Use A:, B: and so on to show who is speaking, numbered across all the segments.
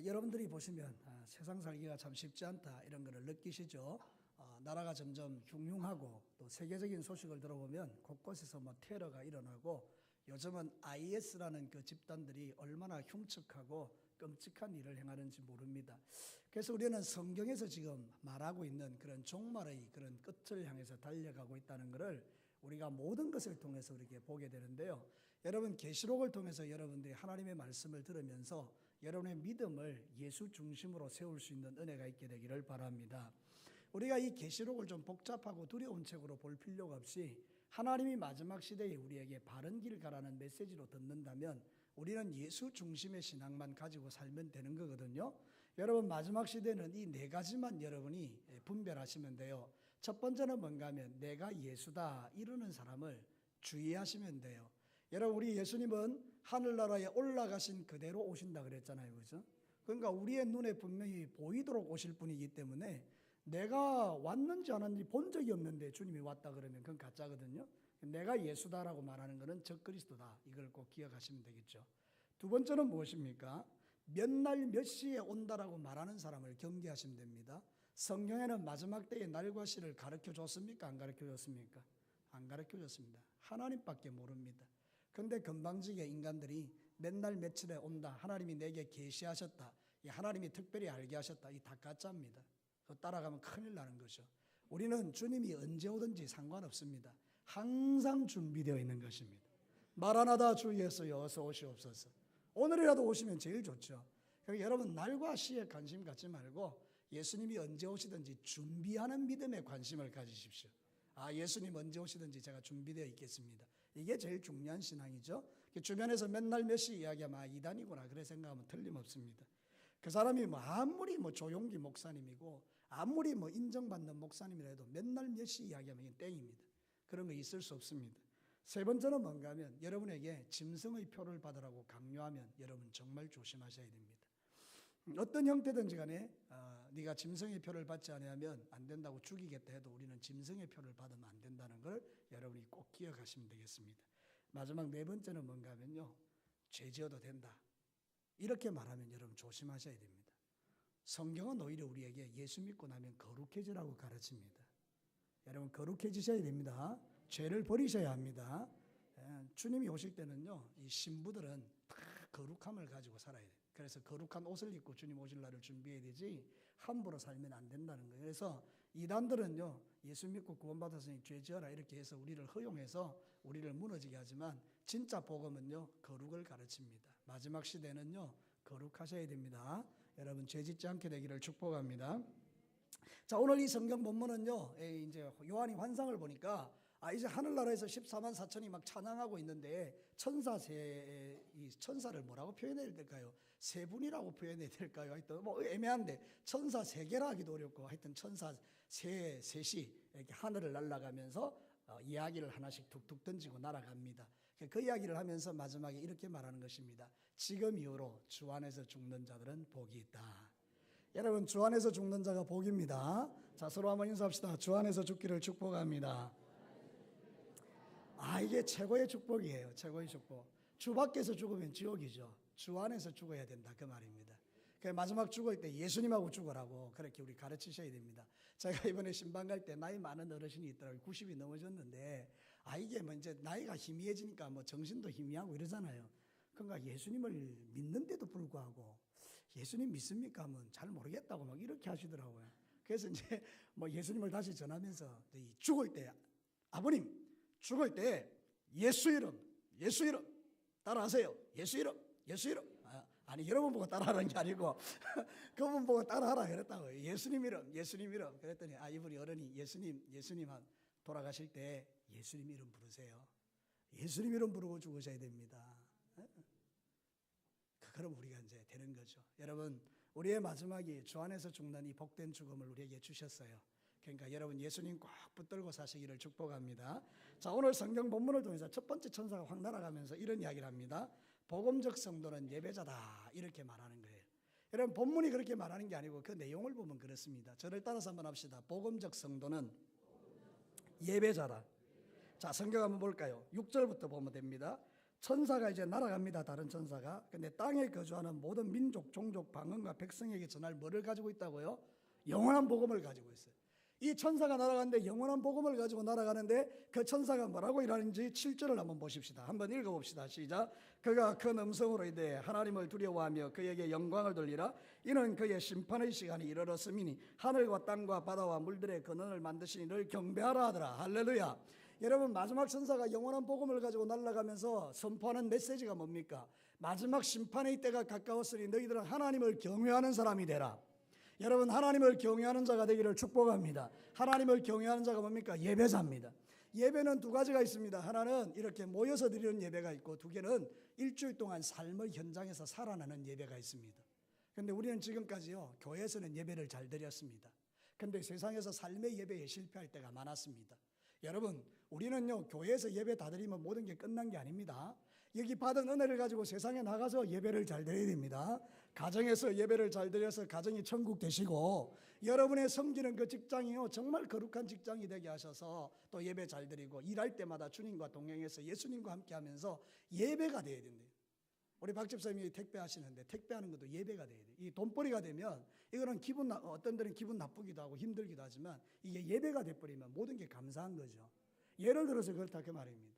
A: 여러분들이 보시면 세상 살기가 참 쉽지 않다 이런 것을 느끼시죠. 나라가 점점 흉흉하고 또 세계적인 소식을 들어보면 곳곳에서 테러가 일어나고 요즘은 IS라는 그 집단들이 얼마나 흉측하고 끔찍한 일을 행하는지 모릅니다. 그래서 우리는 성경에서 지금 말하고 있는 그런 종말의 그런 끝을 향해서 달려가고 있다는 것을 우리가 모든 것을 통해서 이렇게 보게 되는데요. 여러분 계시록을 통해서 여러분들이 하나님의 말씀을 들으면서 여러분의 믿음을 예수 중심으로 세울 수 있는 은혜가 있게 되기를 바랍니다. 우리가 이 계시록을 좀 복잡하고 두려운 책으로 볼 필요가 없이 하나님이 마지막 시대에 우리에게 바른 길 가라는 메시지로 듣는다면 우리는 예수 중심의 신앙만 가지고 살면 되는 거거든요. 여러분 마지막 시대는 이 네 가지만 여러분이 분별하시면 돼요. 첫 번째는 뭔가 하면 내가 예수다 이루는 사람을 주의하시면 돼요. 여러분 우리 예수님은 하늘나라에 올라가신 그대로 오신다 그랬잖아요. 그죠? 그러니까 우리의 눈에 분명히 보이도록 오실 분이기 때문에 내가 왔는지 안 왔는지 본 적이 없는데 주님이 왔다 그러면 그건 가짜거든요. 내가 예수다라고 말하는 것은 적그리스도다. 이걸 꼭 기억하시면 되겠죠. 두 번째는 무엇입니까? 몇 날 몇 시에 온다라고 말하는 사람을 경계하시면 됩니다. 성경에는 마지막 때의 날과 시를 가르쳐 줬습니까? 안 가르쳐 줬습니까? 안 가르쳐 줬습니다. 하나님밖에 모릅니다. 그런데 건방지게 인간들이 몇 날 며칠에 온다. 하나님이 내게 계시하셨다. 하나님이 특별히 알게 하셨다. 이 다 가짜입니다. 그거 따라가면 큰일 나는 거죠. 우리는 주님이 언제 오든지 상관없습니다. 항상 준비되어 있는 것입니다. 마라나다 주 예수여 어서 오시옵소서. 오늘이라도 오시면 제일 좋죠. 그러니까 여러분 날과 시에 관심 갖지 말고 예수님이 언제 오시든지 준비하는 믿음에 관심을 가지십시오. 예수님 언제 오시든지 제가 준비되어 있겠습니다. 이게 제일 중요한 신앙이죠. 주변에서 맨날 몇 시 이야기하면 이단이구나 그래 생각하면 틀림없습니다. 그 사람이 아무리 조용기 목사님이고 아무리 인정받는 목사님이라 해도 맨날 몇 시 이야기하면 이게 땡입니다. 그런 거 있을 수 없습니다. 세 번째는 뭔가 하면 여러분에게 짐승의 표를 받으라고 강요하면 여러분 정말 조심하셔야 됩니다. 어떤 형태든지 간에 네가 짐승의 표를 받지 않으면 안 된다고 죽이겠다 해도 우리는 짐승의 표를 받으면 안 된다는 걸 여러분이 꼭 기억하시면 되겠습니다. 마지막 네 번째는 뭔가 하면요. 죄 지어도 된다. 이렇게 말하면 여러분 조심하셔야 됩니다. 성경은 오히려 우리에게 예수 믿고 나면 거룩해지라고 가르칩니다. 여러분 거룩해지셔야 됩니다. 죄를 버리셔야 합니다. 주님이 오실 때는요. 이 신부들은 다 거룩함을 가지고 살아야 돼요. 그래서 거룩한 옷을 입고 주님 오실 날을 준비해야 되지 함부로 살면 안 된다는 거예요. 그래서 이단들은요. 예수 믿고 구원받았으니 죄 지어라 이렇게 해서 우리를 허용해서 우리를 무너지게 하지만 진짜 복음은요. 거룩을 가르칩니다. 마지막 시대는요. 거룩하셔야 됩니다. 여러분 죄 짓지 않게 되기를 축복합니다. 자, 오늘 이 성경 본문은요. 이제 요한이 환상을 보니까 이제 하늘나라에서 14만 4천이 막 찬양하고 있는데 이 천사를 뭐라고 표현해야 될까요? 세 분이라고 표현해야 될까요? 하여튼 애매한데 천사 세 개라 하기도 어렵고 하여튼 천사 셋이 이렇게 하늘을 날아가면서 이야기를 하나씩 툭툭 던지고 날아갑니다. 그 이야기를 하면서 마지막에 이렇게 말하는 것입니다. 지금 이후로 주 안에서 죽는 자들은 복이 있다. 여러분 주 안에서 죽는 자가 복입니다. 자 서로 한번 인사합시다. 주 안에서 죽기를 축복합니다. 이게 최고의 축복이에요. 최고의 축복. 주 밖에서 죽으면 지옥이죠. 주 안에서 죽어야 된다 그 말입니다. 마지막 죽을 때 예수님하고 죽으라고 그렇게 우리 가르치셔야 됩니다. 제가 이번에 신방 갈 때 나이 많은 어르신이 있더라고요. 90이 넘어졌는데 이게 이제 나이가 희미해지니까 정신도 희미하고 이러잖아요. 그러니까 예수님을 믿는데도 불구하고 예수님 믿습니까 하면 잘 모르겠다고 막 이렇게 하시더라고요. 그래서 이제 예수님을 다시 전하면서 죽을 때 아버님 죽을 때 예수 이름 따라하세요. 예수 이름 아니 여러분 보고 따라하는 게 아니고 그분 보고 따라하라 그랬다고요. 예수님 이름 그랬더니 이분이 어른이 예수님 돌아가실 때 예수님 이름 부르세요. 예수님 이름 부르고 죽으셔야 됩니다. 그럼 우리가 이제 되는 거죠. 여러분 우리의 마지막이 주 안에서 죽는 이 복된 죽음을 우리에게 주셨어요. 그러니까 여러분 예수님 꼭 붙들고 사시기를 축복합니다. 자 오늘 성경 본문을 통해서 첫 번째 천사가 확 날아가면서 이런 이야기를 합니다. 복음적 성도는 예배자다 이렇게 말하는 거예요. 여러분 본문이 그렇게 말하는 게 아니고 그 내용을 보면 그렇습니다. 저를 따라서 한번 합시다. 복음적 성도는 예배자다. 자 성경 한번 볼까요? 6절부터 보면 됩니다. 천사가 이제 날아갑니다. 다른 천사가. 근데 땅에 거주하는 모든 민족, 종족, 방언과 백성에게 전할 뭐를 가지고 있다고요? 영원한 복음을 가지고 있어요. 이 천사가 날아가는데 영원한 복음을 가지고 날아가는데 그 천사가 뭐라고 일하는지 7절을 한번 보십시다. 한번 읽어봅시다. 시작. 그가 큰 음성으로 이르되 하나님을 두려워하며 그에게 영광을 돌리라. 이는 그의 심판의 시간이 이르렀음이니 하늘과 땅과 바다와 물들의 근원을 만드신 이를 경배하라 하더라. 할렐루야. 여러분, 마지막 천사가 영원한 복음을 가지고 날아가면서 선포하는 메시지가 뭡니까? 마지막 심판의 때가 가까웠으니 너희들은 하나님을 경외하는 사람이 되라. 여러분, 하나님을 경외하는 자가 되기를 축복합니다. 하나님을 경외하는 자가 뭡니까? 예배자입니다. 예배는 두 가지가 있습니다. 하나는 이렇게 모여서 드리는 예배가 있고, 두 개는 일주일 동안 삶의 현장에서 살아나는 예배가 있습니다. 그런데 우리는 지금까지요, 교회에서는 예배를 잘 드렸습니다. 그런데 세상에서 삶의 예배에 실패할 때가 많았습니다. 여러분, 우리는요, 교회에서 예배 다 드리면 모든 게 끝난 게 아닙니다. 여기 받은 은혜를 가지고 세상에 나가서 예배를 잘 드려야 됩니다. 가정에서 예배를 잘 드려서 가정이 천국 되시고, 여러분의 섬기는 그 직장이요, 정말 거룩한 직장이 되게 하셔서 또 예배 잘 드리고, 일할 때마다 주님과 동행해서 예수님과 함께 하면서 예배가 돼야 된대요. 우리 박 집사님이 택배하시는데 택배하는 것도 예배가 돼야 돼요. 이 돈벌이가 되면 이거는 어떤 데는 기분 나쁘기도 하고 힘들기도 하지만 이게 예배가 돼버리면 모든 게 감사한 거죠. 예를 들어서 그렇다 그 말입니다.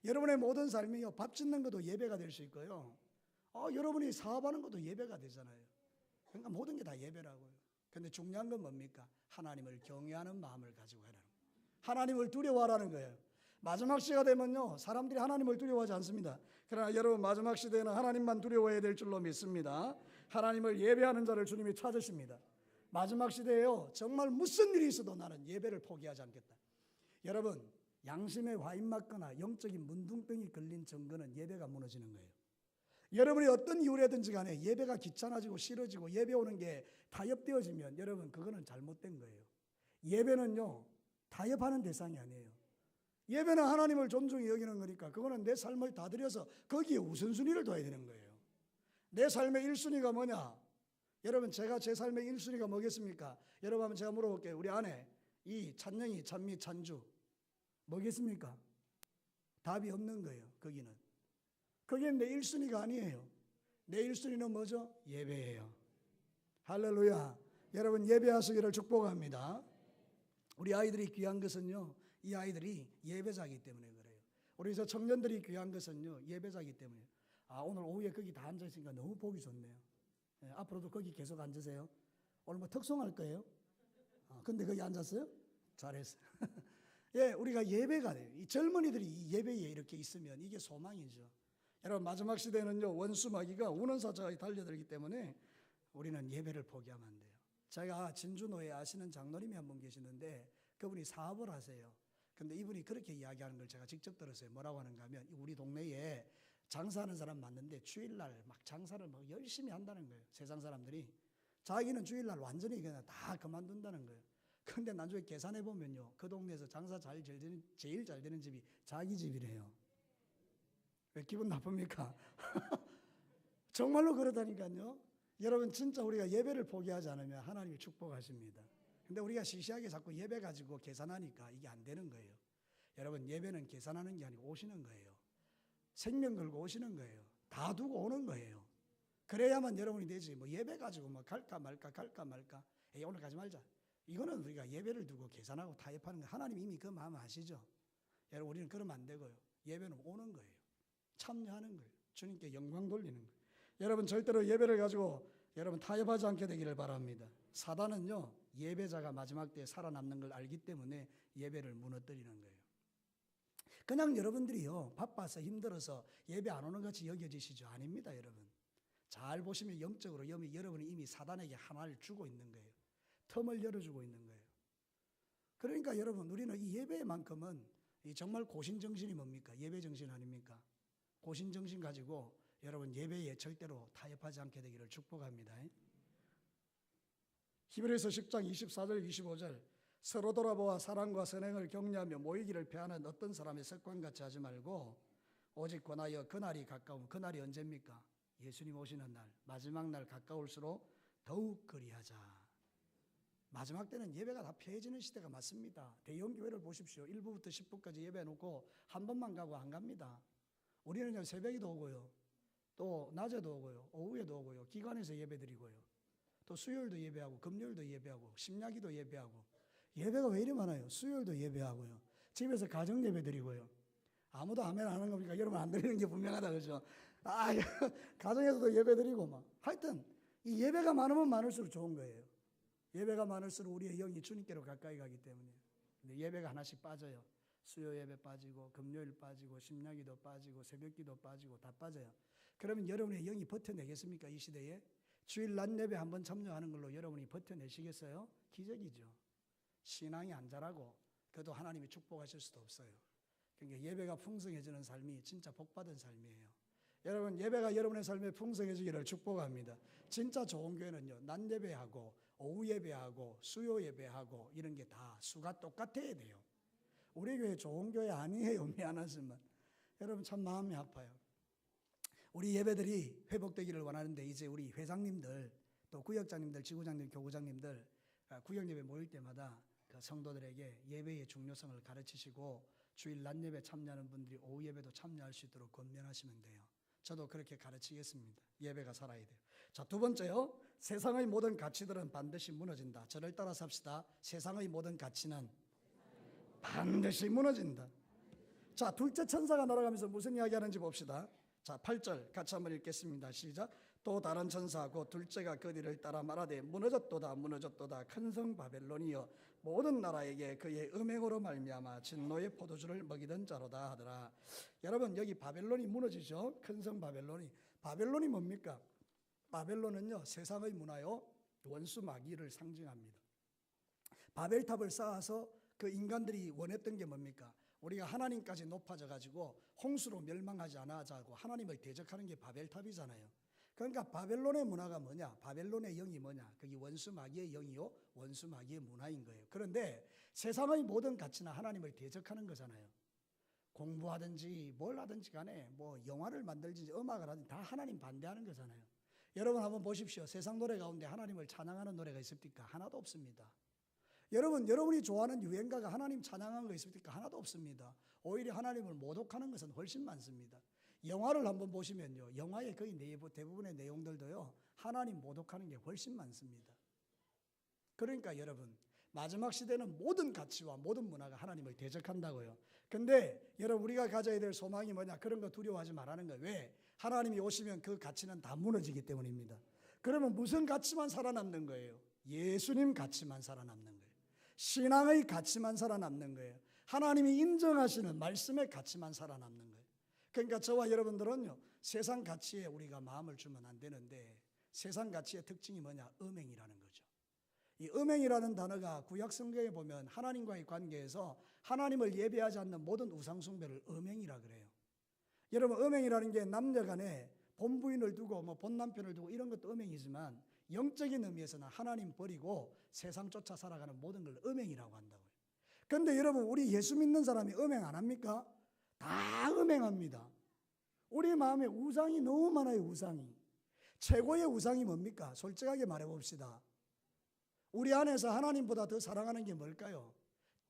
A: 여러분의 모든 삶이요, 밥 짓는 것도 예배가 될 수 있고요. 여러분이 사업하는 것도 예배가 되잖아요. 그러니까 모든 게 다 예배라고요. 그런데 중요한 건 뭡니까? 하나님을 경외하는 마음을 가지고 해라는 거예요. 하나님을 두려워하라는 거예요. 마지막 시가 되면요, 사람들이 하나님을 두려워하지 않습니다. 그러나 여러분, 마지막 시대에는 하나님만 두려워해야 될 줄로 믿습니다. 하나님을 예배하는 자를 주님이 찾으십니다. 마지막 시대에요, 정말 무슨 일이 있어도 나는 예배를 포기하지 않겠다. 여러분, 양심에 와인 맞거나 영적인 문둥병이 걸린 증거는 예배가 무너지는 거예요. 여러분이 어떤 이유라든지 간에 예배가 귀찮아지고 싫어지고 예배 오는 게 타협되어지면 여러분, 그거는 잘못된 거예요. 예배는요, 타협하는 대상이 아니에요. 예배는 하나님을 존중히 여기는 거니까 그거는 내 삶을 다 드려서 거기에 우선순위를 둬야 되는 거예요. 내 삶의 1순위가 뭐냐? 여러분, 제가 제 삶의 1순위가 뭐겠습니까? 여러분, 한번 제가 물어볼게요. 우리 아내 이 찬영이, 찬미, 찬주 뭐겠습니까? 답이 없는 거예요. 거기는 내 1순위가 아니에요. 내 1순위는 뭐죠? 예배예요. 할렐루야. 여러분, 예배하시기를 축복합니다. 우리 아이들이 귀한 것은요, 이 아이들이 예배자이기 때문에 그래요. 우리 저 청년들이 귀한 것은요, 예배자이기 때문에. 오늘 오후에 거기 다 앉아있으니까 너무 보기 좋네요. 앞으로도 거기 계속 앉으세요. 오늘 뭐 특송할 거예요? 근데 거기 앉았어요? 잘했어요. 예, 우리가 예배가 돼요. 이 젊은이들이 이 예배에 이렇게 있으면 이게 소망이죠. 여러분, 마지막 시대는요, 원수마귀가 우는 사자가 달려들기 때문에 우리는 예배를 포기하면 안 돼요. 제가 진주노에 아시는 장로님이 한 분 계시는데 그분이 사업을 하세요. 근데 이분이 그렇게 이야기하는 걸 제가 직접 들었어요. 뭐라고 하는가 하면, 우리 동네에 장사하는 사람 많는데 주일날 막 장사를 막 열심히 한다는 거예요. 세상 사람들이. 자기는 주일날 완전히 그냥 다 그만둔다는 거예요. 근데 나중에 계산해 보면요, 그 동네에서 장사 제일 잘 되는 집이 자기 집이래요. 왜 기분 나쁩니까? 정말로 그러다니까요. 여러분, 진짜 우리가 예배를 포기하지 않으면 하나님이 축복하십니다. 근데 우리가 시시하게 자꾸 예배 가지고 계산하니까 이게 안 되는 거예요. 여러분, 예배는 계산하는 게 아니고 오시는 거예요. 생명 걸고 오시는 거예요. 다 두고 오는 거예요. 그래야만 여러분이 되지. 뭐 예배 가지고 뭐 갈까 말까. 에이, 오늘 가지 말자. 이거는 우리가 예배를 두고 계산하고 타협하는 거. 하나님 이미 그 마음 아시죠? 여러분, 우리는 그러면 안 되고요. 예배는 오는 거예요. 참여하는 거예요. 주님께 영광 돌리는 거예요. 여러분, 절대로 예배를 가지고 여러분 타협하지 않게 되기를 바랍니다. 사단은요, 예배자가 마지막 때에 살아남는 걸 알기 때문에 예배를 무너뜨리는 거예요. 그냥 여러분들이요, 바빠서 힘들어서 예배 안 오는 같이 여겨지시죠? 아닙니다, 여러분. 잘 보시면 영적으로 여러분이 이미 사단에게 하나를 주고 있는 거예요. 틈을 열어주고 있는 거예요. 그러니까 여러분, 우리는 이 예배만큼은 정말 고신정신이 뭡니까? 예배정신 아닙니까? 고신정신 가지고 여러분, 예배에 절대로 타협하지 않게 되기를 축복합니다. 히브리서 10장 24절 25절 서로 돌아보아 사랑과 선행을 격려하며 모이기를 패하는 어떤 사람의 습관같이 하지 말고 오직 권하여 그날이 가까우면, 그날이 언제입니까? 예수님 오시는 날, 마지막 날 가까울수록 더욱 그리하자. 마지막 때는 예배가 다 폐해지는 시대가 맞습니다. 대형 교회를 보십시오. 1부부터 10부까지 예배해놓고 한 번만 가고 안 갑니다. 우리는 새벽에도 오고요. 또 낮에도 오고요. 오후에도 오고요. 기관에서 예배드리고요. 또 수요일도 예배하고 금요일도 예배하고 심야기도 예배하고 예배가 왜 이리 많아요? 수요일도 예배하고요. 집에서 가정 예배드리고요. 아무도 아멘 안 하는 겁니까? 여러분 안 드리는 게 분명하다 그죠? 가정에서도 예배드리고 막 하여튼 이 예배가 많으면 많을수록 좋은 거예요. 예배가 많을수록 우리의 영이 주님께로 가까이 가기 때문에. 근데 예배가 하나씩 빠져요. 수요 예배 빠지고 금요일 빠지고 심야기도 빠지고 새벽기도 빠지고 다 빠져요. 그러면 여러분의 영이 버텨내겠습니까? 이 시대에? 주일 낮 예배 한번 참여하는 걸로 여러분이 버텨내시겠어요? 기적이죠. 신앙이 안 자라고 그래도 하나님이 축복하실 수도 없어요. 그러니까 예배가 풍성해지는 삶이 진짜 복받은 삶이에요. 여러분 예배가 여러분의 삶에 풍성해지기를 축복합니다. 진짜 좋은 교회는요, 낮 예배하고 오후 예배하고 수요 예배하고 이런 게 다 수가 똑같아야 돼요. 우리 교회 좋은 교회 아니에요. 미안하지만 여러분 참 마음이 아파요. 우리 예배들이 회복되기를 원하는데 이제 우리 회장님들 또 구역장님들, 지구장님, 교구장님들 구역 예배 모일 때마다 그 성도들에게 예배의 중요성을 가르치시고 주일 낮 예배 참여하는 분들이 오후 예배도 참여할 수 있도록 권면하시면 돼요. 저도 그렇게 가르치겠습니다. 예배가 살아야 돼요. 자, 두 번째요. 세상의 모든 가치들은 반드시 무너진다. 저를 따라 삽시다. 세상의 모든 가치는 반드시 무너진다. 자, 둘째 천사가 날아가면서 무슨 이야기하는지 봅시다. 자, 8절 같이 한번 읽겠습니다. 시작. 또 다른 천사 곧 둘째가 그 뒤를 따라 말하되 무너졌도다 무너졌도다 큰 성 바벨론이여 모든 나라에게 그의 음행으로 말미암아 진노의 포도주를 먹이던 자로다 하더라. 여러분 여기 바벨론이 무너지죠. 큰 성 바벨론이. 바벨론이 뭡니까? 바벨론은요 세상의 문화요 원수 마귀를 상징합니다. 바벨탑을 쌓아서 그 인간들이 원했던 게 뭡니까? 우리가 하나님까지 높아져 가지고 홍수로 멸망하지 않아자고 하나님을 대적하는 게 바벨탑이잖아요. 그러니까 바벨론의 문화가 뭐냐? 바벨론의 영이 뭐냐? 그게 원수 마귀의 영이요 원수 마귀의 문화인 거예요. 그런데 세상의 모든 가치나 하나님을 대적하는 거잖아요. 공부하든지 뭘 하든지 간에 뭐 영화를 만들든지 음악을 하든지 다 하나님 반대하는 거잖아요. 여러분 한번 보십시오. 세상 노래 가운데 하나님을 찬양하는 노래가 있습니까? 하나도 없습니다. 여러분이 좋아하는 유행가가 하나님 찬양하는 거 있습니까? 하나도 없습니다. 오히려 하나님을 모독하는 것은 훨씬 많습니다. 영화를 한번 보시면요, 영화의 거의 대부분의 내용들도요, 하나님 모독하는 게 훨씬 많습니다. 그러니까 여러분, 마지막 시대는 모든 가치와 모든 문화가 하나님을 대적한다고요. 근데 여러분 우리가 가져야 될 소망이 뭐냐? 그런 거 두려워하지 말라는 거예요. 왜? 하나님이 오시면 그 가치는 다 무너지기 때문입니다. 그러면 무슨 가치만 살아남는 거예요? 예수님 가치만 살아남는 거예요. 신앙의 가치만 살아남는 거예요. 하나님이 인정하시는 말씀의 가치만 살아남는 거예요. 그러니까 저와 여러분들은요, 세상 가치에 우리가 마음을 주면 안 되는데 세상 가치의 특징이 뭐냐? 음행이라는 거죠. 이 음행이라는 단어가 구약 성경에 보면 하나님과의 관계에서 하나님을 예배하지 않는 모든 우상 숭배를 음행이라 그래요. 여러분 음행이라는 게 남녀 간에 본부인을 두고 뭐 본남편을 두고 이런 것도 음행이지만 영적인 의미에서는 하나님 버리고 세상 쫓아 살아가는 모든 걸 음행이라고 한다고요. 그런데 여러분 우리 예수 믿는 사람이 음행 안 합니까? 다 음행합니다. 우리 마음에 우상이 너무 많아요. 우상이. 최고의 우상이 뭡니까? 솔직하게 말해봅시다. 우리 안에서 하나님보다 더 사랑하는 게 뭘까요?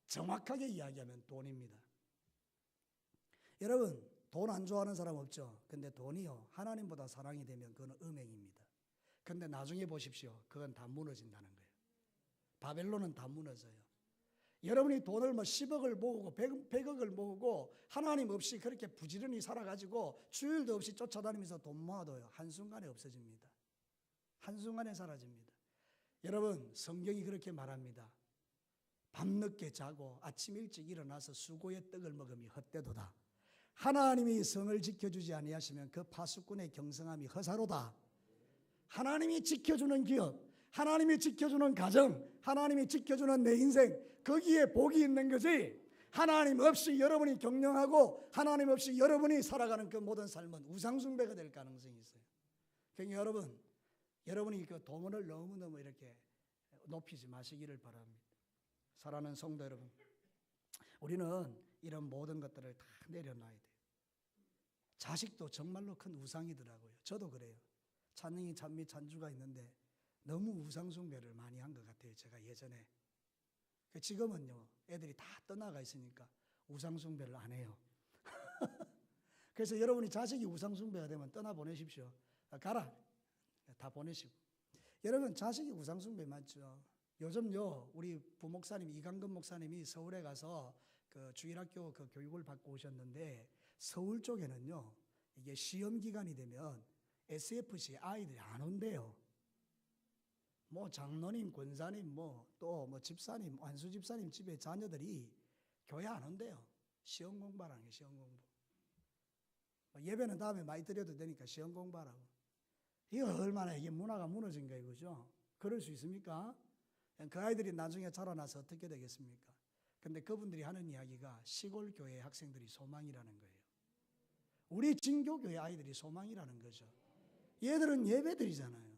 A: 정확하게 이야기하면 돈입니다. 여러분 돈 안 좋아하는 사람 없죠? 근데 돈이요 하나님보다 사랑이 되면 그건 음행입니다. 근데 나중에 보십시오. 그건 다 무너진다는 거예요. 바벨론은 다 무너져요. 여러분이 돈을 뭐 10억을 모으고 100억을 모으고 하나님 없이 그렇게 부지런히 살아가지고 주일도 없이 쫓아다니면서 돈 모아도요 한순간에 없어집니다. 한순간에 사라집니다. 여러분 성경이 그렇게 말합니다. 밤늦게 자고 아침 일찍 일어나서 수고의 떡을 먹음이 헛되도다. 하나님이 성을 지켜주지 아니하시면 그 파수꾼의 경성함이 허사로다. 하나님이 지켜주는 기업, 하나님이 지켜주는 가정, 하나님이 지켜주는 내 인생, 거기에 복이 있는 거지. 하나님 없이 여러분이 경영하고 하나님 없이 여러분이 살아가는 그 모든 삶은 우상숭배가 될 가능성이 있어요. 그러니까 여러분이 그 도문을 너무너무 이렇게 높이지 마시기를 바랍니다. 사랑하는 성도 여러분, 우리는 이런 모든 것들을 다 내려놔야 돼요. 자식도 정말로 큰 우상이더라고요. 저도 그래요. 찬영이 찬미 찬주가 있는데 너무 우상숭배를 많이 한 것 같아요. 제가 예전에. 지금은요 애들이 다 떠나가 있으니까 우상숭배를 안 해요. 그래서 여러분이 자식이 우상숭배가 되면 떠나보내십시오. 가라. 다 보내시고. 여러분 자식이 우상숭배 맞죠? 요즘요 우리 부목사님 이강근 목사님이 서울에 가서 그 주일학교 그 교육을 받고 오셨는데 서울 쪽에는요 이게 시험 기간이 되면 SFC 아이들이 안 온대요. 뭐 장로님, 권사님, 또 집사님, 완수 집사님 집에 자녀들이 교회 안 온대요. 시험 공부하라는 게 시험 공부. 예배는 다음에 많이 드려도 되니까 시험 공부하라고. 이거 얼마나 이게 문화가 무너진 거예요, 그죠? 그럴 수 있습니까? 그 아이들이 나중에 자라나서 어떻게 되겠습니까? 근데 그분들이 하는 이야기가 시골 교회 학생들이 소망이라는 거예요. 우리 진교교회 아이들이 소망이라는 거죠. 얘들은 예배드리잖아요.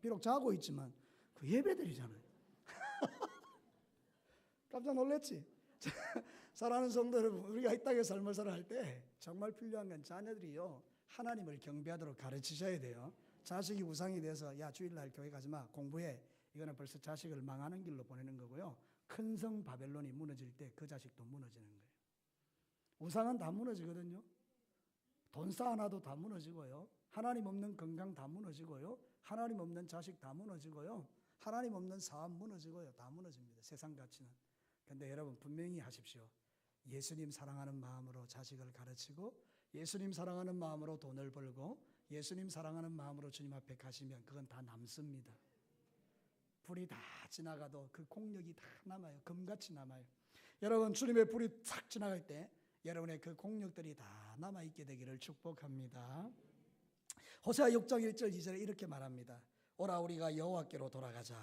A: 비록 자고 있지만 그 예배드리잖아요. 깜짝 놀랐지? 사랑하는 성도 여러분, 우리가 이 땅에 삶을 살아갈 때 정말 필요한 건 자녀들이요 하나님을 경배하도록 가르치셔야 돼요. 자식이 우상이 돼서 야 주일날 교회 가지 마 공부해, 이거는 벌써 자식을 망하는 길로 보내는 거고요. 큰 성 바벨론이 무너질 때 그 자식도 무너지는 거예요. 우상은 다 무너지거든요. 돈 쌓아놔도 다 무너지고요. 하나님 없는 건강 다 무너지고요. 하나님 없는 자식 다 무너지고요. 하나님 없는 사업 무너지고요. 다 무너집니다. 세상 가치는. 근데 여러분 분명히 하십시오. 예수님 사랑하는 마음으로 자식을 가르치고 예수님 사랑하는 마음으로 돈을 벌고 예수님 사랑하는 마음으로 주님 앞에 가시면 그건 다 남습니다. 불이 다 지나가도 그 공력이 다 남아요. 금같이 남아요. 여러분 주님의 불이 싹 지나갈 때 여러분의 그 공력들이 다 남아있게 되기를 축복합니다. 호세아 6장 1절 2절에 이렇게 말합니다. 오라 우리가 여호와께로 돌아가자.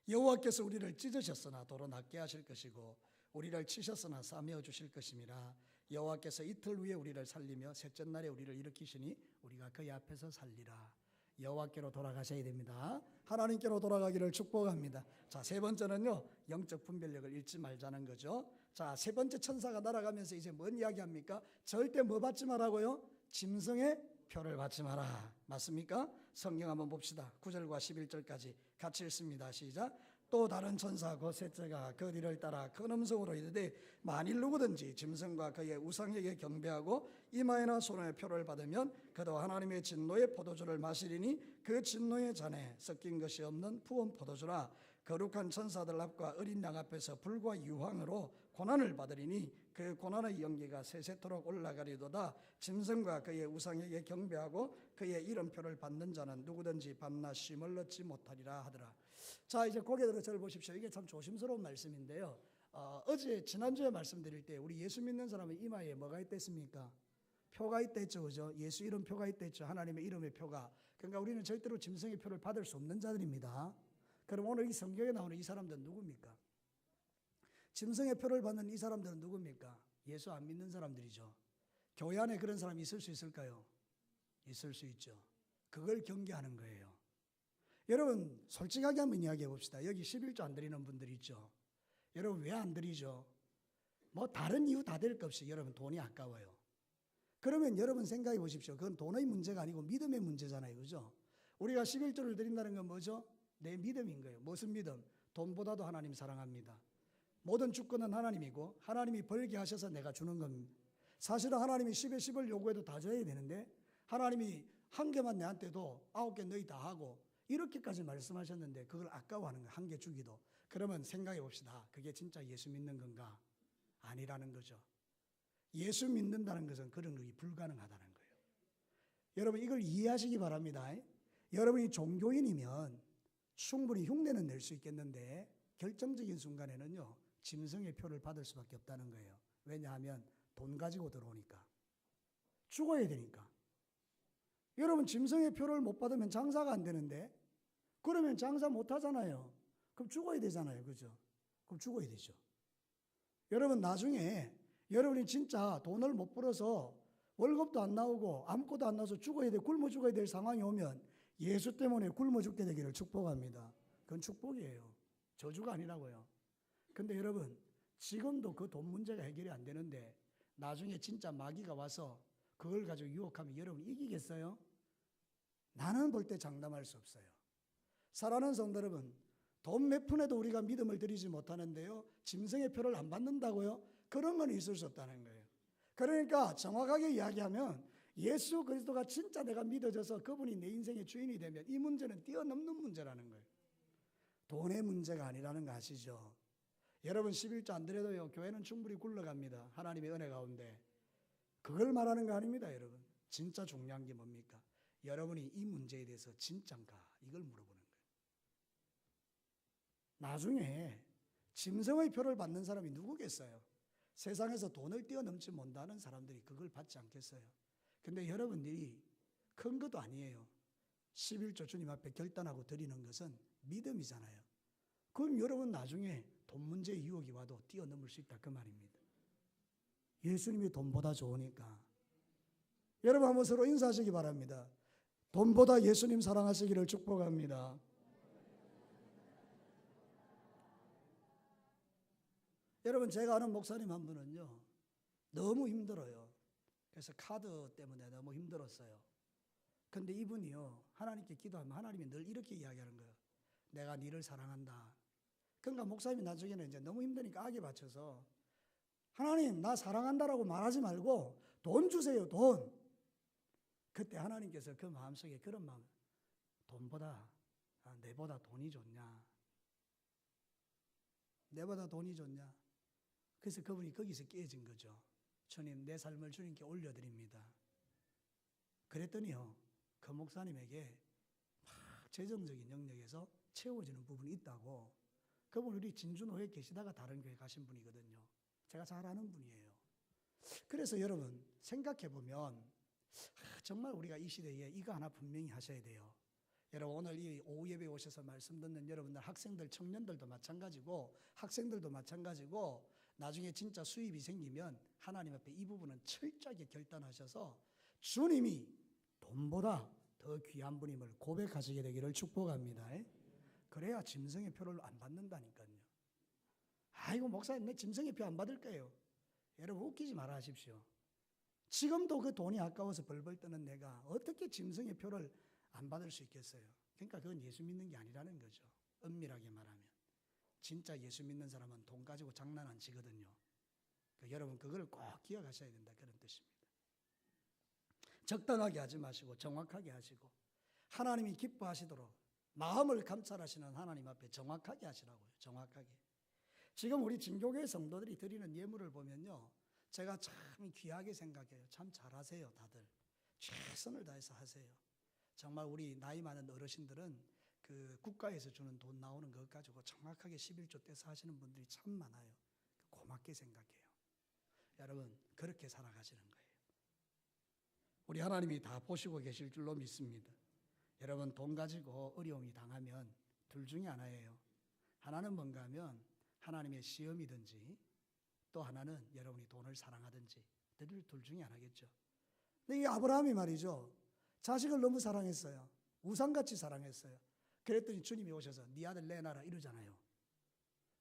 A: 여호와께서 우리를 찢으셨으나 도로 낫게 하실 것이고 우리를 치셨으나 싸매어 주실 것임이라. 여호와께서 이틀 후에 우리를 살리며 셋째 날에 우리를 일으키시니 우리가 그의 앞에서 살리라. 여호와께로 돌아가셔야 됩니다. 하나님께로 돌아가기를 축복합니다. 자, 세 번째는요 영적 분별력을 잃지 말자는 거죠. 자, 세 번째 천사가 날아가면서 이제 뭔 이야기합니까? 절대 뭐 받지 말라고요? 짐승의 표를 받지 마라. 맞습니까? 성경 한번 봅시다. 9절과 11절까지 같이 읽습니다. 시작. 또 다른 천사 곧 셋째가 그 뒤를 따라 큰 음성으로 이르되 만일 누구든지 짐승과 그의 우상에게 경배하고 이마에나 손에 표를 받으면 그도 하나님의 진노의 포도주를 마시리니 그 진노의 잔에 섞인 것이 없는 부은 포도주라. 거룩한 천사들 앞과 어린 양 앞에서 불과 유황으로 고난을 받으리니 그 고난의 연기가 세세토록 올라가리도다. 짐승과 그의 우상에게 경배하고 그의 이름표를 받는 자는 누구든지 밤낮 쉼을 얻지 못하리라 하더라. 자, 이제 고개 들어 저를 보십시오. 이게 참 조심스러운 말씀인데요. 지난주에 말씀드릴 때 우리 예수 믿는 사람의 이마에 뭐가 있댔습니까? 표가 있댔죠, 그죠? 예수 이름 표가 있댔죠. 하나님의 이름의 표가. 그러니까 우리는 절대로 짐승의 표를 받을 수 없는 자들입니다. 그럼 오늘 이 성경에 나오는 이 사람들은 누굽니까? 짐승의 표를 받는 이 사람들은 누굽니까? 예수 안 믿는 사람들이죠. 교회 안에 그런 사람이 있을 수 있을까요? 있을 수 있죠. 그걸 경계하는 거예요. 여러분 솔직하게 한번 이야기해 봅시다. 여기 11조 안 드리는 분들 있죠. 여러분 왜 안 드리죠? 뭐 다른 이유 다 될 것 없이 여러분 돈이 아까워요. 그러면 여러분 생각해 보십시오. 그건 돈의 문제가 아니고 믿음의 문제잖아요, 그죠? 우리가 11조를 드린다는 건 뭐죠? 내 믿음인 거예요. 무슨 믿음? 돈보다도 하나님 사랑합니다. 모든 주권은 하나님이고 하나님이 벌게 하셔서 내가 주는 겁니다. 사실은 하나님이 10에 10을 요구해도 다 줘야 되는데 하나님이 한 개만 내한테도 9개 너희 다 하고 이렇게까지 말씀하셨는데 그걸 아까워하는 거예요. 한 개 주기도. 그러면 생각해 봅시다. 그게 진짜 예수 믿는 건가? 아니라는 거죠. 예수 믿는다는 것은 그런 것이 불가능하다는 거예요. 여러분 이걸 이해하시기 바랍니다. 여러분이 종교인이면 충분히 흉내는 낼 수 있겠는데 결정적인 순간에는요 짐승의 표를 받을 수밖에 없다는 거예요. 왜냐하면 돈 가지고 들어오니까. 죽어야 되니까. 여러분 짐승의 표를 못 받으면 장사가 안 되는데 그러면 장사 못 하잖아요. 그럼 죽어야 되잖아요. 그죠? 그럼 죽어야 되죠. 여러분 나중에 여러분이 진짜 돈을 못 벌어서 월급도 안 나오고 아무것도 안 나와서 죽어야 돼, 굶어 죽어야 될 상황이 오면 예수 때문에 굶어 죽게 되기를 축복합니다. 그건 축복이에요. 저주가 아니라고요. 근데 여러분 지금도 그 돈 문제가 해결이 안 되는데 나중에 진짜 마귀가 와서 그걸 가지고 유혹하면 여러분 이기겠어요? 나는 볼 때 장담할 수 없어요. 사랑하는 성도 여러분, 돈 몇 푼에도 우리가 믿음을 드리지 못하는데요 짐승의 표를 안 받는다고요? 그런 건 있을 수 없다는 거예요. 그러니까 정확하게 이야기하면 예수 그리스도가 진짜 내가 믿어져서 그분이 내 인생의 주인이 되면 이 문제는 뛰어넘는 문제라는 거예요. 돈의 문제가 아니라는 거 아시죠? 여러분 11조 안 드려도요 교회는 충분히 굴러갑니다. 하나님의 은혜 가운데. 그걸 말하는 거 아닙니다. 여러분 진짜 중요한 게 뭡니까? 여러분이 이 문제에 대해서 진짠가 이걸 물어보는 거예요. 나중에 짐승의 표를 받는 사람이 누구겠어요? 세상에서 돈을 뛰어넘지 못하는 사람들이 그걸 받지 않겠어요? 근데 여러분들이 큰 것도 아니에요. 11조 주님 앞에 결단하고 드리는 것은 믿음이잖아요. 그럼 여러분 나중에 돈 문제의 유혹이 와도 뛰어넘을 수 있다 그 말입니다. 예수님이 돈보다 좋으니까. 여러분 한번 서로 인사하시기 바랍니다. 돈보다 예수님 사랑하시기를 축복합니다. 여러분 제가 아는 목사님 한 분은요 너무 힘들어요. 그래서 카드 때문에 너무 힘들었어요. 근데 이분이요 하나님께 기도하면 하나님이 늘 이렇게 이야기하는 거예요. 내가 니를 사랑한다. 그러니까 목사님이 나중에는 이제 너무 힘드니까 악에 받쳐서 하나님 나 사랑한다라고 말하지 말고 돈 주세요 돈. 그때 하나님께서 그 마음속에 그런 마음, 돈보다 내보다 돈이 좋냐, 내보다 돈이 좋냐. 그래서 그분이 거기서 깨진 거죠. 주님 내 삶을 주님께 올려드립니다. 그랬더니요 그 목사님에게 막 재정적인 영역에서 채워지는 부분이 있다고. 그분 우리 진주노회에 계시다가 다른 교회 가신 분이거든요. 제가 잘 아는 분이에요. 그래서 여러분 생각해보면 정말 우리가 이 시대에 이거 하나 분명히 하셔야 돼요. 여러분 오늘 이 오후 예배에 오셔서 말씀 듣는 여러분들 학생들 청년들도 마찬가지고 학생들도 마찬가지고 나중에 진짜 수입이 생기면 하나님 앞에 이 부분은 철저하게 결단하셔서 주님이 돈보다 더 귀한 분임을 고백하시게 되기를 축복합니다. 그래야 짐승의 표를 안 받는다니까요. 아이고 목사님 내 짐승의 표 안 받을 거예요. 여러분 웃기지 말아 하십시오. 지금도 그 돈이 아까워서 벌벌 떠는 내가 어떻게 짐승의 표를 안 받을 수 있겠어요? 그러니까 그건 예수 믿는 게 아니라는 거죠. 엄밀하게 말하면. 진짜 예수 믿는 사람은 돈 가지고 장난 안 치거든요. 그러니까 여러분 그걸 꼭 기억하셔야 된다 그런 뜻입니다. 적당하게 하지 마시고 정확하게 하시고 하나님이 기뻐하시도록 마음을 감찰하시는 하나님 앞에 정확하게 하시라고요. 정확하게. 지금 우리 진교회 성도들이 드리는 예물을 보면요 제가 참 귀하게 생각해요. 참 잘하세요 다들. 최선을 다해서 하세요. 정말 우리 나이 많은 어르신들은 그 국가에서 주는 돈 나오는 것 가지고 정확하게 11조 떼서 하시는 분들이 참 많아요. 고맙게 생각해요. 여러분 그렇게 살아가시는 거예요. 우리 하나님이 다 보시고 계실 줄로 믿습니다. 여러분 돈 가지고 어려움이 당하면 둘 중에 하나예요. 하나는 뭔가 하면 하나님의 시험이든지 또 하나는 여러분이 돈을 사랑하든지 둘 중에 하나겠죠. 근데 이 아브라함이 말이죠. 자식을 너무 사랑했어요. 우상같이 사랑했어요. 그랬더니 주님이 오셔서 네 아들 내놔라 이러잖아요.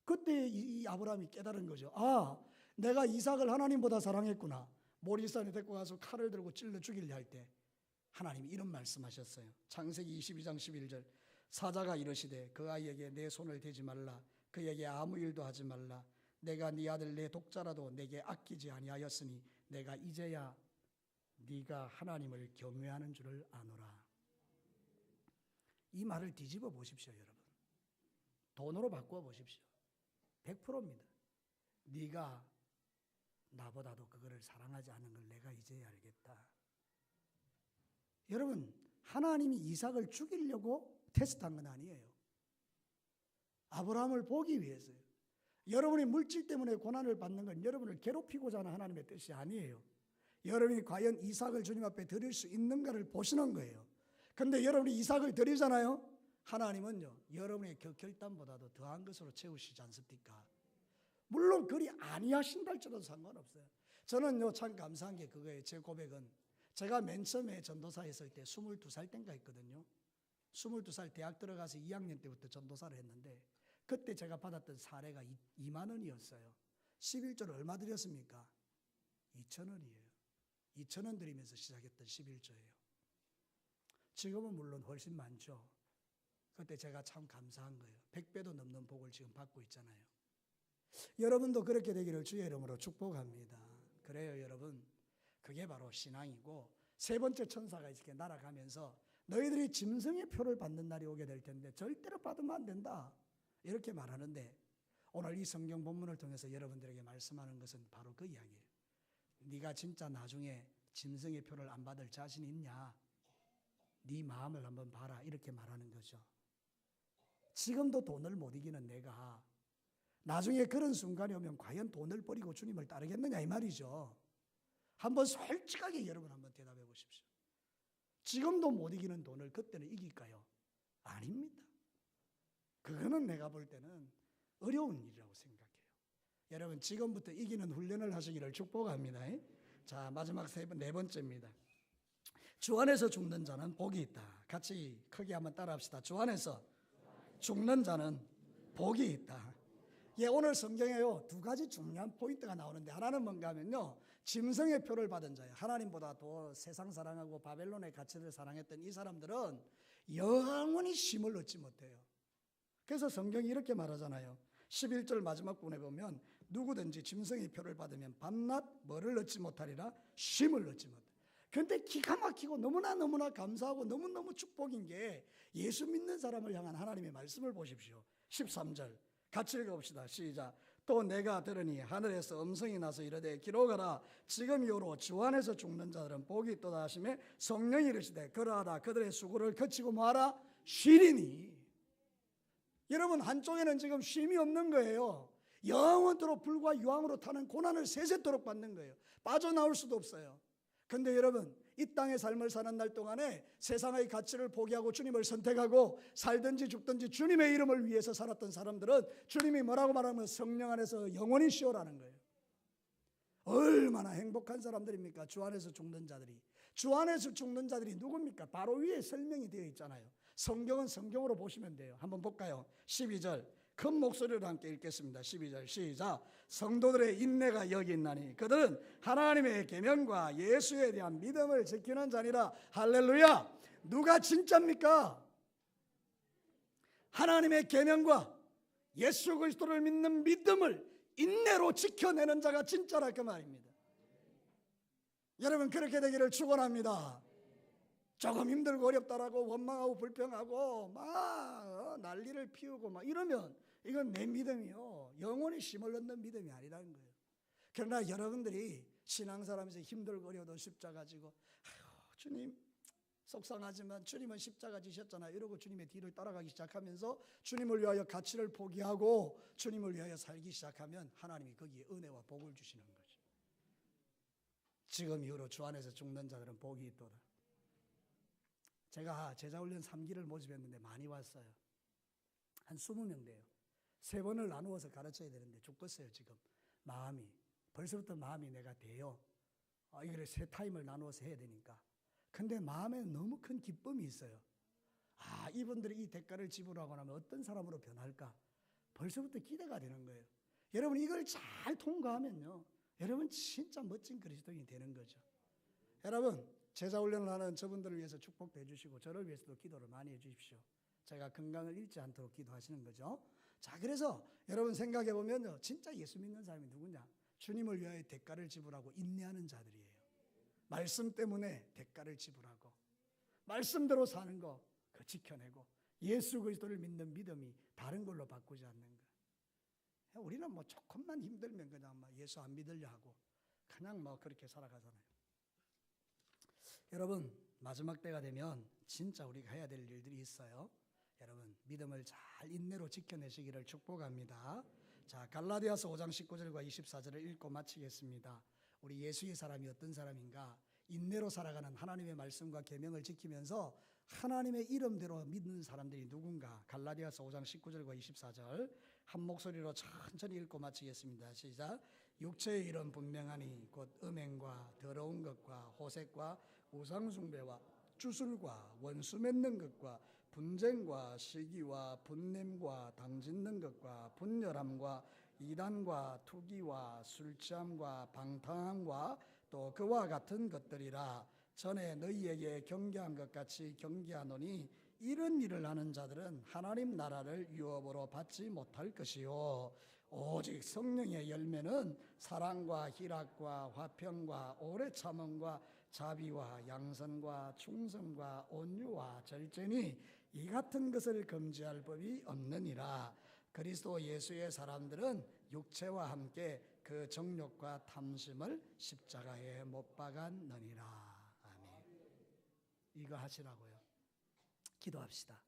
A: 그때 이 아브라함이 깨달은 거죠. 아 내가 이삭을 하나님보다 사랑했구나. 모리산에 데리고 가서 칼을 들고 찔러 죽이려 할 때 하나님이 이런 말씀하셨어요. 창세기 22장 11절 사자가 이르시되 그 아이에게 내 손을 대지 말라. 그에게 아무 일도 하지 말라. 내가 네 아들 내 독자라도 내게 아끼지 아니하였으니 내가 이제야 네가 하나님을 경외하는 줄을 아노라. 이 말을 뒤집어 보십시오 여러분. 돈으로 바꾸어 보십시오. 100%입니다. 네가 나보다도 그거를 사랑하지 않는 걸 내가 이제야 알겠다. 여러분 하나님이 이삭을 죽이려고 테스트한 건 아니에요. 아브라함을 보기 위해서요. 여러분이 물질 때문에 고난을 받는 건 여러분을 괴롭히고자 하는 하나님의 뜻이 아니에요. 여러분이 과연 이삭을 주님 앞에 드릴 수 있는가를 보시는 거예요. 그런데 여러분이 이삭을 드리잖아요. 하나님은요 여러분의 결단보다도 더한 것으로 채우시지 않습니까? 물론 그리 아니하신다 할지라도 상관없어요. 저는요 참 감사한 게 그거예요. 제 고백은 제가 맨 처음에 전도사에 있을 때 22살 때인가 했거든요. 22살 대학 들어가서 2학년 때부터 전도사를 했는데 그때 제가 받았던 사례가 2만 원이었어요. 11조를 얼마 드렸습니까? 2,000원이에요. 2,000원 드리면서 시작했던 11조예요. 지금은 물론 훨씬 많죠. 그때 제가 참 감사한 거예요. 100배도 넘는 복을 지금 받고 있잖아요. 여러분도 그렇게 되기를 주의 이름으로 축복합니다. 그래요, 여러분. 그게 바로 신앙이고, 세 번째 천사가 이렇게 날아가면서 너희들이 짐승의 표를 받는 날이 오게 될 텐데 절대로 받으면 안 된다, 이렇게 말하는데, 오늘 이 성경 본문을 통해서 여러분들에게 말씀하는 것은 바로 그 이야기예요. 네가 진짜 나중에 짐승의 표를 안 받을 자신 있냐? 네 마음을 한번 봐라, 이렇게 말하는 거죠. 지금도 돈을 못 이기는 내가 나중에 그런 순간이 오면 과연 돈을 버리고 주님을 따르겠느냐, 이 말이죠. 한번 솔직하게 여러분 한번 대답해 보십시오. 지금도 못 이기는 돈을 그때는 이길까요? 아닙니다. 그거는 내가 볼 때는 어려운 일이라고 생각해요. 여러분, 지금부터 이기는 훈련을 하시기를 축복합니다. 자, 마지막 네 번째입니다. 주 안에서 죽는 자는 복이 있다. 같이 크게 한번 따라합시다. 주 안에서 죽는 자는 복이 있다. 예, 오늘 성경에요, 두 가지 중요한 포인트가 나오는데, 하나는 뭔가 하면요, 짐승의 표를 받은 자예요. 하나님보다 더 세상 사랑하고 바벨론의 가치를 사랑했던 이 사람들은 영원히 쉼을 얻지 못해요. 그래서 성경이 이렇게 말하잖아요. 11절 마지막 부분에 보면 누구든지 짐승의 표를 받으면 밤낮 뭐를 얻지 못하리라? 쉼을 얻지 못해. 그런데 기가 막히고 너무나 감사하고 너무너무 축복인 게, 예수 믿는 사람을 향한 하나님의 말씀을 보십시오. 13절 같이 읽어봅시다. 시작. 또 내가 들으니 하늘에서 음성이 나서 이르되 기록하라. 지금 이후로 주 안에서 죽는 자들은 복이 있도다 하시매 성령이 이르시되 그러하다 그들의 수고를 그치고 뭐하라? 쉬리니. 여러분, 한쪽에는 지금 쉼이 없는 거예요. 영원토록 불과 유황으로 타는 고난을 세세토록 받는 거예요. 빠져나올 수도 없어요. 근데 여러분, 이 땅의 삶을 사는 날 동안에 세상의 가치를 포기하고 주님을 선택하고 살든지 죽든지 주님의 이름을 위해서 살았던 사람들은 주님이 뭐라고 말하면 성령 안에서 영원히 쉬어라는 거예요. 얼마나 행복한 사람들입니까? 주 안에서 죽는 자들이. 주 안에서 죽는 자들이 누굽니까? 바로 위에 설명이 되어 있잖아요. 성경은 성경으로 보시면 돼요. 한번 볼까요? 12절 큰 목소리로 함께 읽겠습니다. 12절 시작. 성도들의 인내가 여기 있나니 그들은 하나님의 계명과 예수에 대한 믿음을 지키는 자니라. 할렐루야. 누가 진짜입니까? 하나님의 계명과 예수 그리스도를 믿는 믿음을 인내로 지켜내는 자가 진짜라, 그 말입니다. 여러분, 그렇게 되기를 축원합니다. 조금 힘들고 어렵다라고 원망하고 불평하고 막 난리를 피우고 막 이러면 이건 내 믿음이요, 영원히 쉼을 얻는 믿음이 아니라는 거예요. 그러나 여러분들이 신앙사람에서 힘들고 어려워도 십자가 지고 주님 속상하지만 주님은 십자가 지셨잖아요 이러고 주님의 뒤를 따라가기 시작하면서 주님을 위하여 가치를 포기하고 주님을 위하여 살기 시작하면 하나님이 거기에 은혜와 복을 주시는 거죠. 지금 이후로 주 안에서 죽는 자들은 복이 있도다. 제가 제자훈련 3기를 모집했는데 많이 왔어요. 한 20명 돼요. 3번을 나누어서 가르쳐야 되는데 죽겠어요. 지금 마음이 벌써부터 마음이 내가 돼요. 이걸 3타임을 나누어서 해야 되니까. 근데 마음에 너무 큰 기쁨이 있어요. 이분들이 이 대가를 지불하고 나면 어떤 사람으로 변할까? 벌써부터 기대가 되는 거예요. 여러분, 이걸 잘 통과하면요, 여러분 진짜 멋진 그리스도인이 되는 거죠. 여러분, 제자훈련을 하는 저분들을 위해서 축복도 해주시고 저를 위해서도 기도를 많이 해주십시오. 제가 건강을 잃지 않도록 기도하시는 거죠. 자, 그래서 여러분 생각해 보면요, 진짜 예수 믿는 사람이 누구냐? 주님을 위하여 대가를 지불하고 인내하는 자들이에요. 말씀 때문에 대가를 지불하고 말씀대로 사는 거 그 지켜내고 예수 그리스도를 믿는 믿음이 다른 걸로 바꾸지 않는 거. 우리는 뭐 조금만 힘들면 그냥 막 예수 안 믿으려 하고 그냥 뭐 그렇게 살아가잖아요. 여러분, 마지막 때가 되면 진짜 우리가 해야 될 일들이 있어요. 여러분, 믿음을 잘 인내로 지켜내시기를 축복합니다. 자, 갈라디아서 5장 19절과 24절을 읽고 마치겠습니다. 우리 예수의 사람이 어떤 사람인가? 인내로 살아가는 하나님의 말씀과 계명을 지키면서 하나님의 이름대로 믿는 사람들이 누군가? 갈라디아서 5장 19절과 24절 한 목소리로 천천히 읽고 마치겠습니다. 시작. 육체의 일은 분명하니 곧 음행과 더러운 것과 호색과 우상숭배와 주술과 원수 맺는 것과 분쟁과 시기와 분냄과 당짓는 것과 분열함과 이단과 투기와 술취함과 방탕함과 또 그와 같은 것들이라. 전에 너희에게 경계한 것 같이 경계하노니 이런 일을 하는 자들은 하나님 나라를 유업으로 받지 못할 것이요. 오직 성령의 열매는 사랑과 희락과 화평과 오래 참음과 자비와 양선과 충성과 온유와 절제니 이 같은 것을 금지할 법이 없느니라. 그리스도 예수의 사람들은 육체와 함께 그 정욕과 탐심을 십자가에 못 박았느니라. 아멘. 이거 하시라고요. 기도합시다.